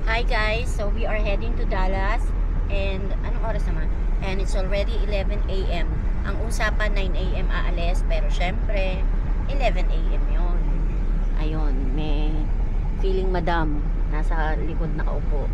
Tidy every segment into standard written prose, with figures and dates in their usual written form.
Hi guys, so we are heading to Dallas and anong oras naman? And it's already 11 a.m. Ang usapan 9 a.m. aalis pero syempre 11 a.m. yon. Ayun, may feeling madam nasa likod nakaupo.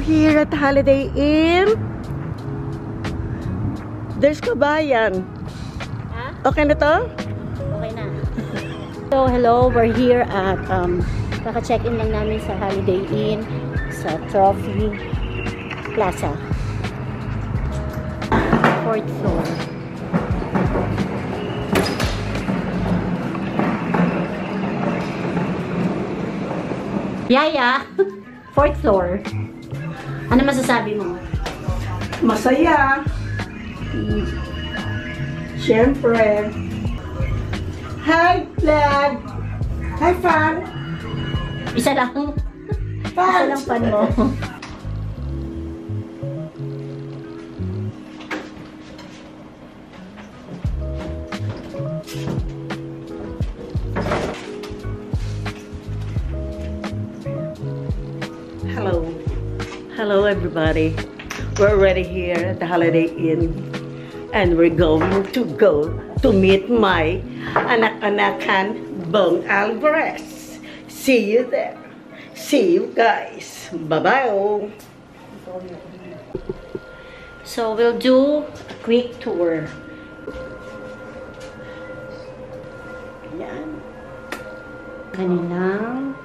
Here at Holiday Inn, there's kabayan. Huh? Okay na to? Okay na. So hello, we're here at kaka-check-in lang namin sa Holiday Inn sa Trophy Plaza, 4th floor. Yaya, 4th floor. Ano masasabi mo? Masaya. Siyempre. Hi, vlog. Hi, fan. Isa lang. Isa Fan. lang pan mo. Hello. Hello, everybody. We're already here at the Holiday Inn. And we're going to meet my anak-anakan, Bong Alvarez. See you there. See you guys. Bye-bye. So we'll do a quick tour. Yan. Kanilang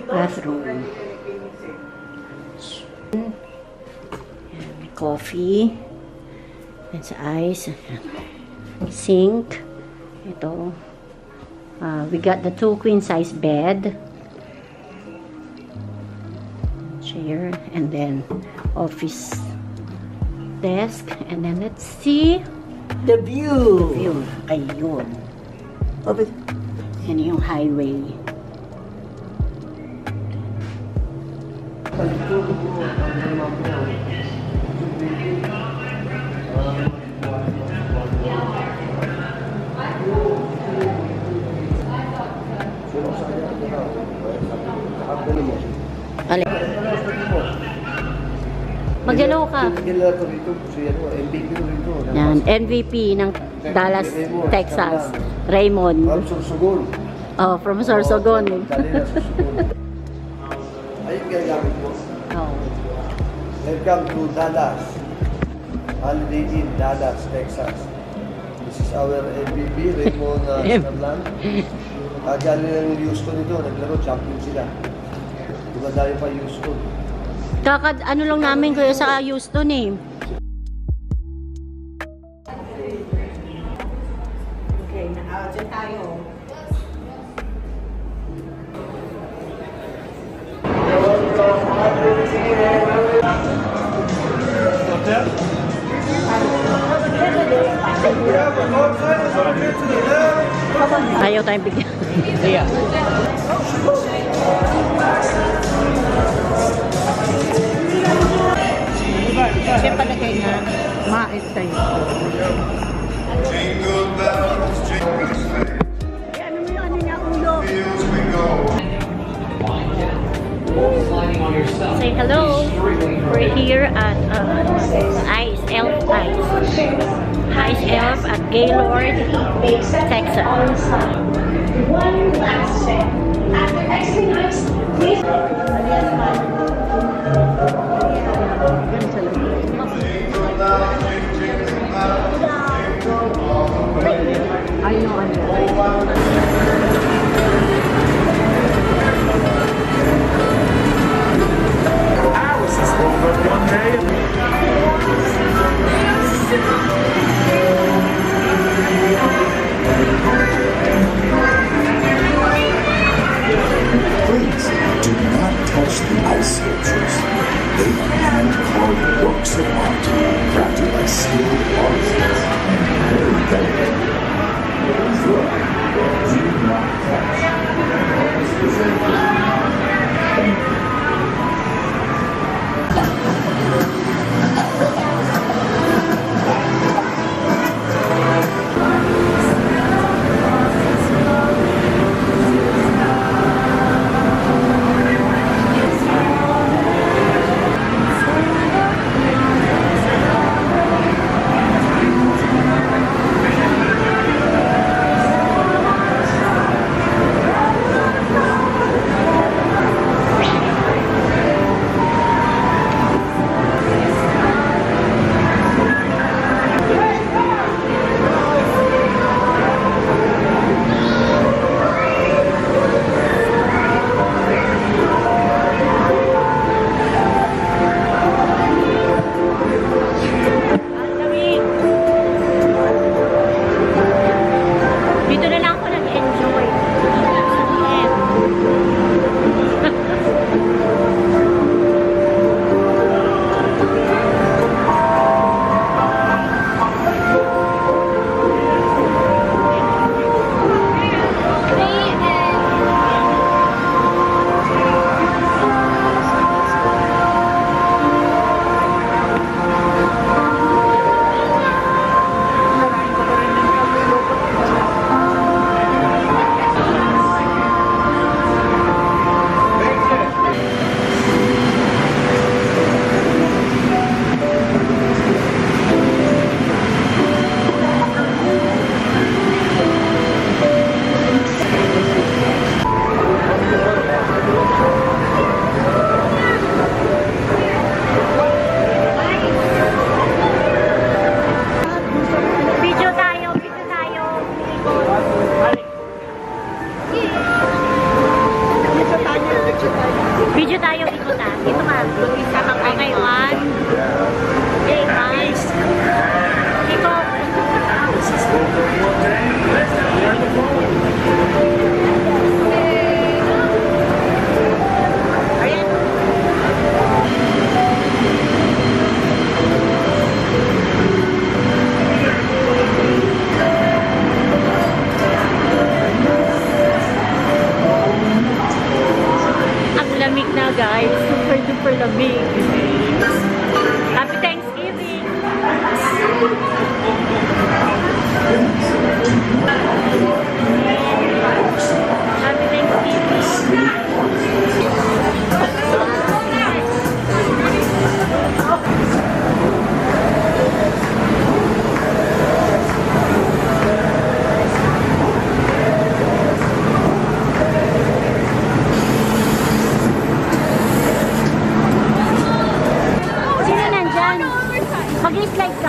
bathroom. Ayan, may coffee. And sa ice. Sink. Ito. We got the 2 queen size bed. Chair. And then office desk. And then let's see The view. view. Ayun. Of it. Yan yung highway. Ale. Mag-hello ka. Yan, MVP ng Dallas, Texas. Raymond. Oh, from Sorsogon. Ayun gagamit mo. Oh. Welcome to Dallas. Holiday Inn, Dallas, Texas. This is our MVP, Raymond Scarlan. Galing ng Houston ito, naglaro, champion sila. Dumadayo pa Houston. Ano lang namin kayo sa Houston eh. Okay, dyan tayo. Ayaw tayong bigyan. Yeah. Siya palagay na mais tayo. Ano mo yung ano niya, ulo? Say hello. We're here at Ice Elf Ice. Ice Elf at Gaylord, Texas. One last step. After exiting Ice, please. I know. Alice is over one day.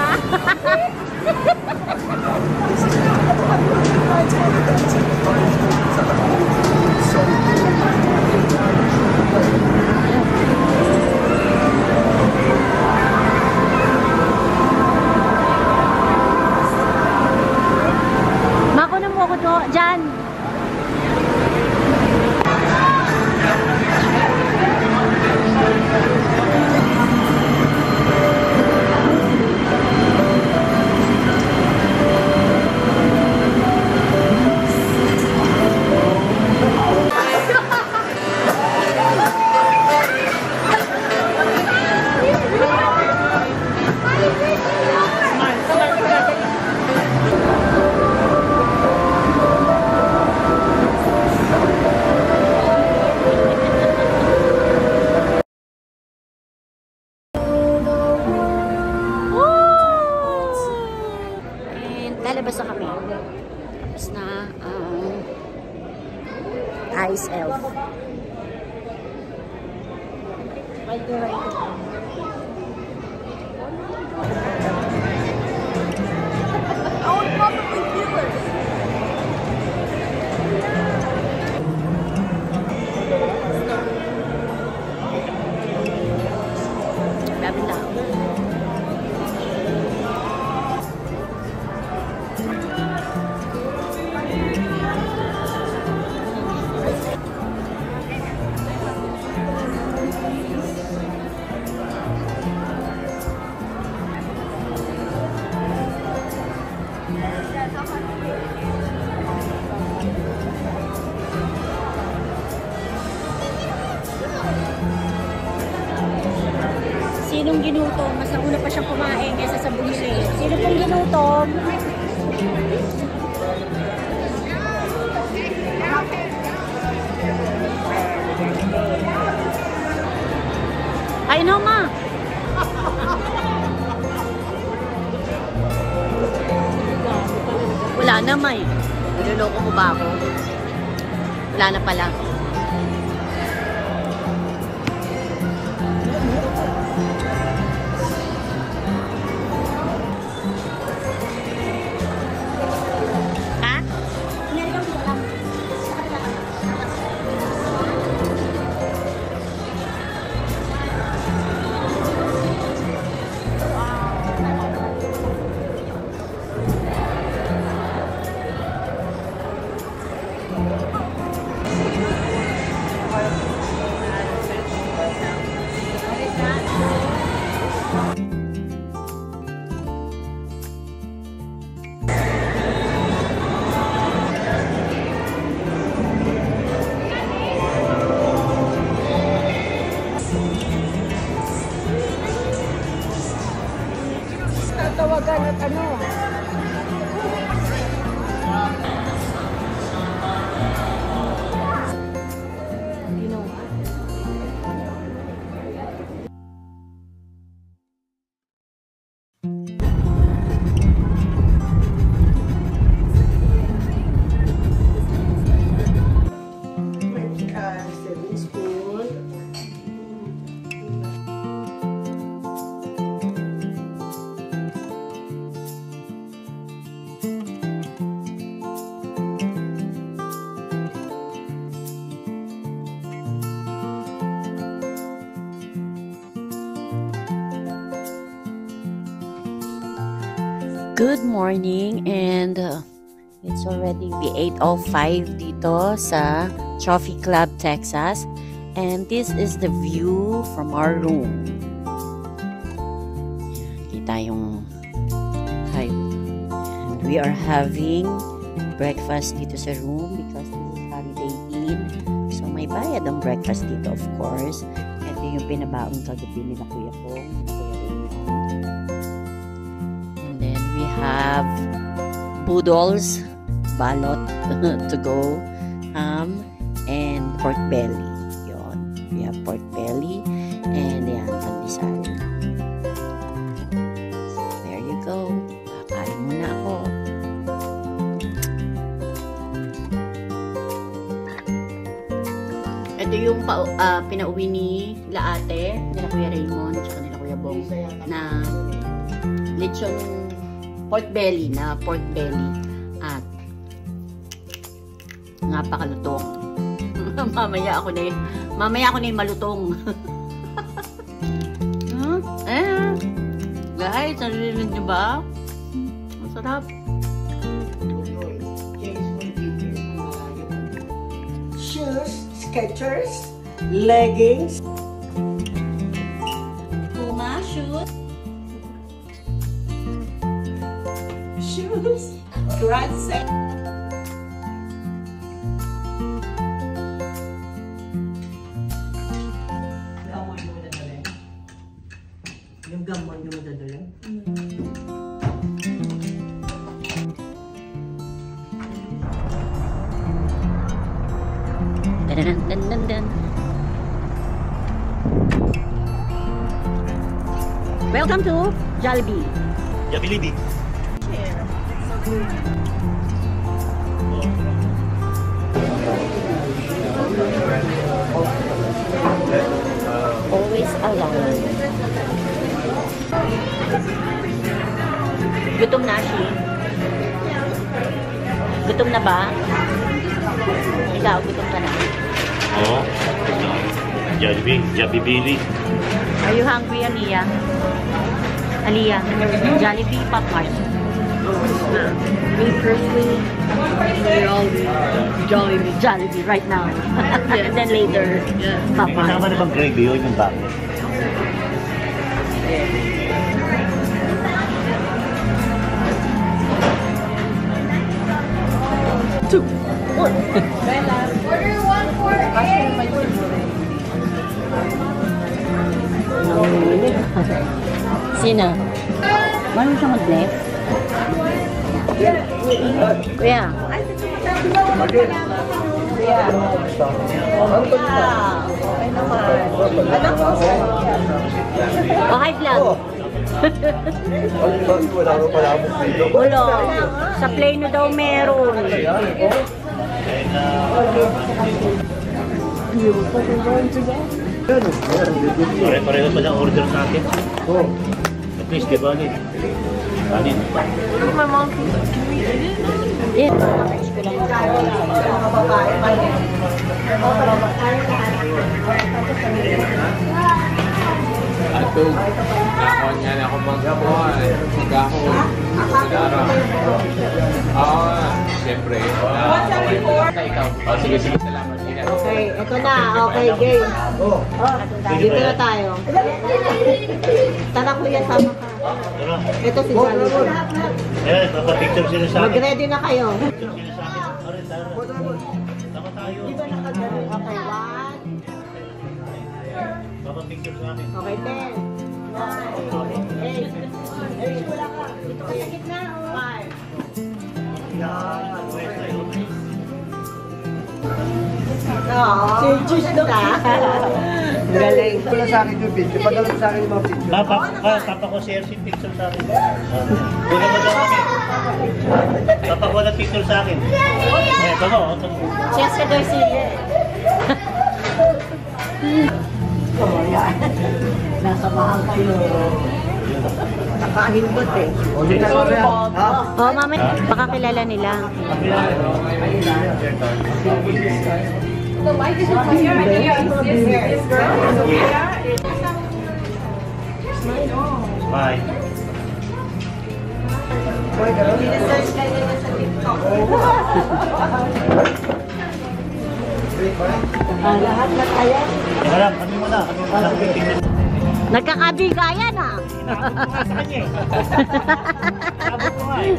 ha? Makunan mo ako dyan. Lalabas na kami. Tapos na Ice Elf. Grabe lang. Sinong ginutom? Mas nauna pa siyang kumain kaysa sa bunsi. Sino pong ginutom? Ay, no, ma! Wala na, may. Niloloko mo ba ako? Wala na pala. Tawagan at ano? Good morning, and it's already 8:05 dito sa Trophy Club, Texas, and this is the view from our room. Kita yung highway, and we are having breakfast dito sa room because this is Holiday Inn, so may bayad ang breakfast dito, of course. Ito yung pinabaong kagabi ni na kuya ko. We have poodles, balot to go, ham, and pork belly. Yon. We have pork belly, and yan, pandesal. So, there you go. Kakain muna ako. Ito yung pinauwi ni Laate, nila Kuya Raymond, at nila Kuya Bong, na lechon pork belly na pork belly at napakalutong. mamaya ako na yung malutong. Guys, narinig niyo ba? Masarap. Shoes, Skechers, leggings. Puma shoes. Shoes, grand set. Yung gamon yung madadala. Dun. Welcome to Jollibee. Jollibee. Always alone. Gutom na siya. Gutom na ba? Ikaw, gutom ka na? Oo. Jollibee. Are you hungry, Aliyah? Aliyah, Jollibee, Pop Mart. Me personally, Jollibee right now. And then later, Pop May Mart. kasama na bang gravy yun yung bakit? Sino? Marunong siya mag-bless? Kuya. Oh, high vlog. Wala ko pala ako dito. Wala. Sa Plano daw meron. Pare-pareho pa lang order sa akin. Oo. At least, di ba? Kanin. Yeah. Ko lang Ato, ako niya na ako magkakuhan. Magkakuhan. Oo, siyempre. Ikaw. Oh, sige, salamat. Okay, ito na. Okay, game. Dito na tayo. Tara kuya, sama ka. Tara. Ito si Jollibee. Eh, papapicture sila sa akin. Mag-ready na kayo. Picture sila sa akin. Tara. Tama tayo. Okay, 1. Papapicture sa akin. Okay, 10. 9. 8. Wala ka. Dito ka sa gitna. 5. Si Jus na. Galing. Ito na sa akin yung video. Padala sa akin yung mga picture. Papa ko share si picture sa akin. Kunin mo daw kami. Papa ko na picture sa akin. Eh, ito mo. Cheers ka Garcia. Nasa mahal kayo. Nakahindot eh. Oh, mama, baka kilala nila. Bye. Lahat na kaya. Teka lang, kami muna. Kami muna. Nagkakabigayan ah. Abot ko nga sa kanya eh. Abot ko nga eh.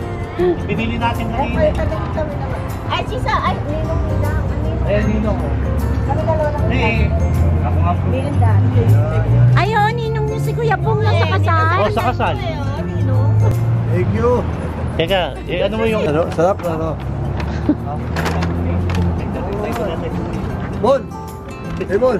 Binili natin kanina. Ay, sisa. Ay, ninong nila. Eh, ninong ko. Eh, ako nga po. Ay, oh, ninong niyo si Kuya Pong na sa kasal. Oh, sa kasal. Thank you. Teka, eh, ano mo yung... Ano? Sarap na ano? Bon! Hey, Bon!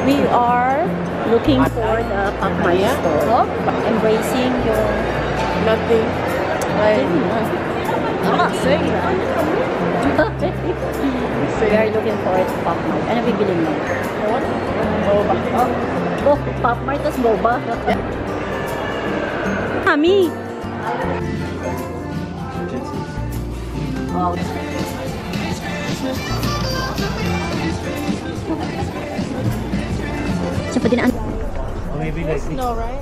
We are looking for the Pacmay store. Embracing your... Nothing. I'm not saying that. We are looking for the Pacmay. Ano bibilin mo? Boba. Oh, Pacmay tas boba. Mami! Wow. So, pwede na Maybe like this. No, right?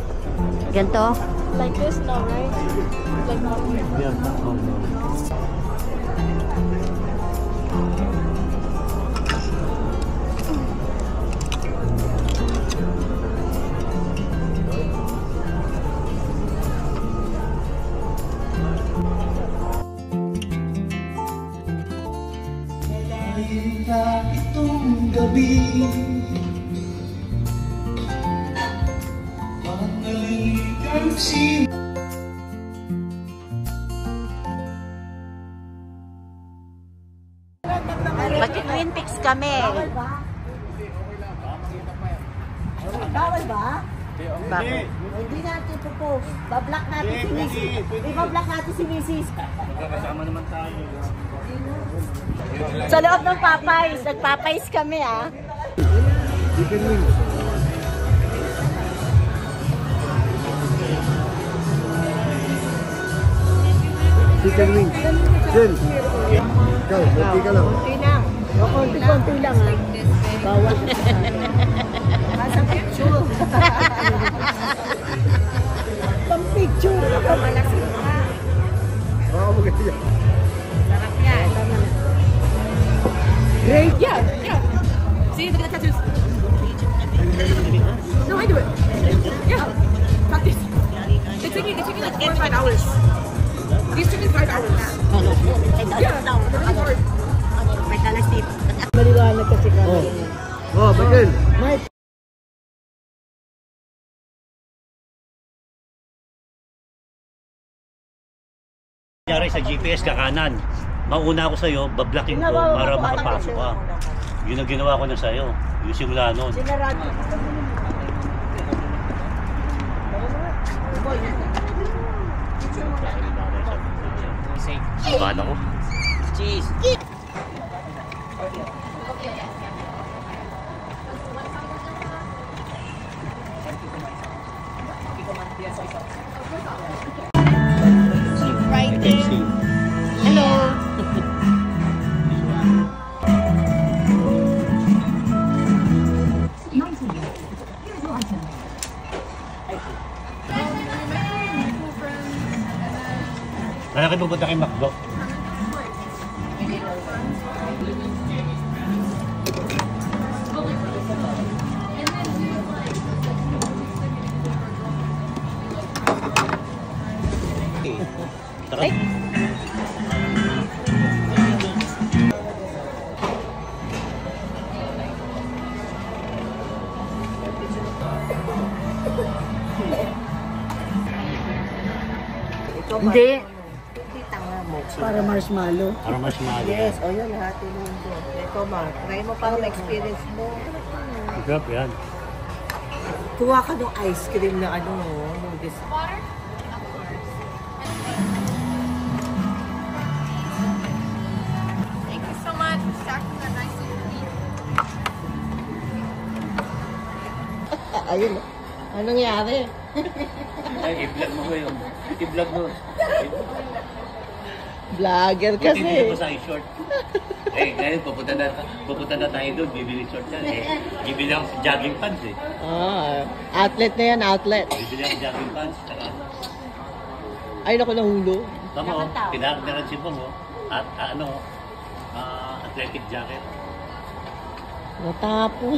ganito. Like this? No, right? Like Yeah. Oh, no. Itong gabi Pangaligang sin Mag-Twin Peaks kami. Bawal ba? Bakit? Hindi natin propose. Bablock natin si Mrs. Ibablock natin si Mrs. Kasama naman tayo. Sa loob ng Popeyes, nag-Popeyes kami ah. Chicken wings. Chicken wings. Jen. Ikaw, konti ka lang. Konti lang. Konti lang ah. Bawal. Nasa picture. Pang-picture. Malasin ka. Oo, maganda yan. Sarap yan. Great. Yeah, yeah. See, look at the tattoos. No, I do it. Yeah. Practice. It took me like 4 or 5 hours. These took me 5 hours. Yeah, they're really hard. May talas dito. Maliwanag kasi ka. Oh, Michael. Nangyari sa GPS kakanan. Mauna ako sa'yo, bablakin ko para makapasok ka. Yun ang ginawa ko na sa'yo. Yung simula nun. Paano ko? Cheese! Right there. Hello! Kaya kayo pupunta kay McDo. Tara. Hindi. Para marshmallow. Para mas mahal. Yes, o yun, lahat yun. Ito, Mark. Try mo para ma-experience mo. Sarap yan. Kuha ka ng ice cream na ano, yung this. Thank you so much for stacking that nice and neat. Ayun, anong nangyari? Ay, i-vlog mo ngayon. I-vlog mo. Vlogger Kasi. Hindi kasi. ko sa short. Eh, ngayon pupunta na tayo doon. Bibili short yan. Eh, bibili ako sa jogging pants eh. Outlet na yan, outlet. Bibili ako jogging pants. Saka, Ay, naku, nahulo. tama, pinartneran si Bong, oh. At athletic jacket. Natapo.